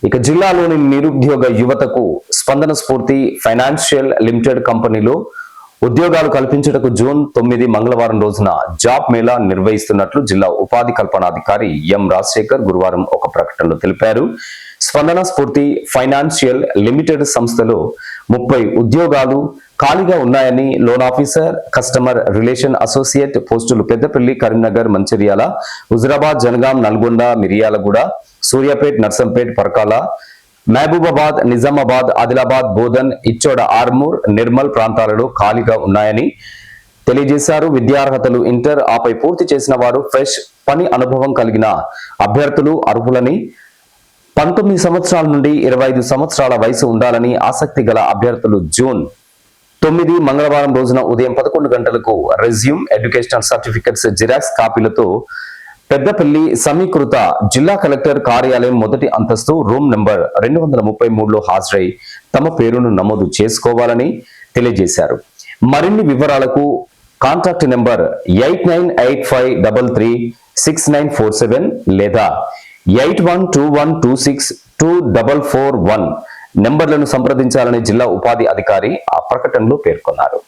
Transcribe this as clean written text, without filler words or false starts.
ఇక జిల్లాలోని నిరుద్యోగ యువతకు స్పందన స్ఫూర్తి ఫైనాన్షియల్ లిమిటెడ్ కంపెనీలో ఉద్యోగాలు కల్పించుటకు జూన్ 9 మంగళవారం రోజున జాబ్ మేళా నిర్వహిస్తున్నట్లు జిల్లా ఉపాధి కల్పనాధికారి ఎం రాజశేఖర్ గురువారం ఒక ప్రకటనలో తెలిపారు. స్పందన స్ఫూర్తి ఫైనాన్షియల్ లిమిటెడ్ సంస్థలో 30 ఉద్యోగాలు ఖాళీగా ఉన్నాయని loan officer, customer relation associate పోస్టులు పెద్దపల్లి, కరీంనగర్, మంచిర్యాల, హుజురాబాద్, జనగాం, నల్గొండ, మిర్యాలగూడ, సూర్యాపేట్, నర్సంపేట్, పరకాల, మహబూబాబాద్, నిజామాబాద్, ఆదిలాబాద్, బోధన్, ఇచ్చోడ, ఆర్మూర్, నిర్మల్ ప్రాంతాలలో ఖాళీగా ఉన్నాయని తెలియజేశారు. విద్యార్హతలు ఇంటర్ ఆపై పూర్తి చేసిన వారు, ఫ్రెష్ పని అనుభవం కలిగిన అభ్యర్థులు అర్హులని, 19 సంవత్సరాల నుండి 25 సంవత్సరాల వయసు ఉండాలని, ఆసక్తి గల అభ్యర్థులు జూన్ 9 మంగళవారం రోజున ఉదయం 11 గంటలకు రెజ్యూమ్, ఎడ్యుకేషనల్ సర్టిఫికెట్స్ జిరాక్స్ కాపీలతో పెద్దపల్లి సమీకృత జిల్లా కలెక్టర్ కార్యాలయం మొదటి అంతస్తు రూమ్ నంబర్ 233లో హాజరై తమ పేరును నమోదు చేసుకోవాలని తెలియజేశారు. మరిన్ని వివరాలకు కాంటాక్ట్ నెంబర్ 8985336947 లేదా 8121262441 నెంబర్లను సంప్రదించాలని జిల్లా ఉపాధి అధికారి ఆ ప్రకటనలో పేర్కొన్నారు.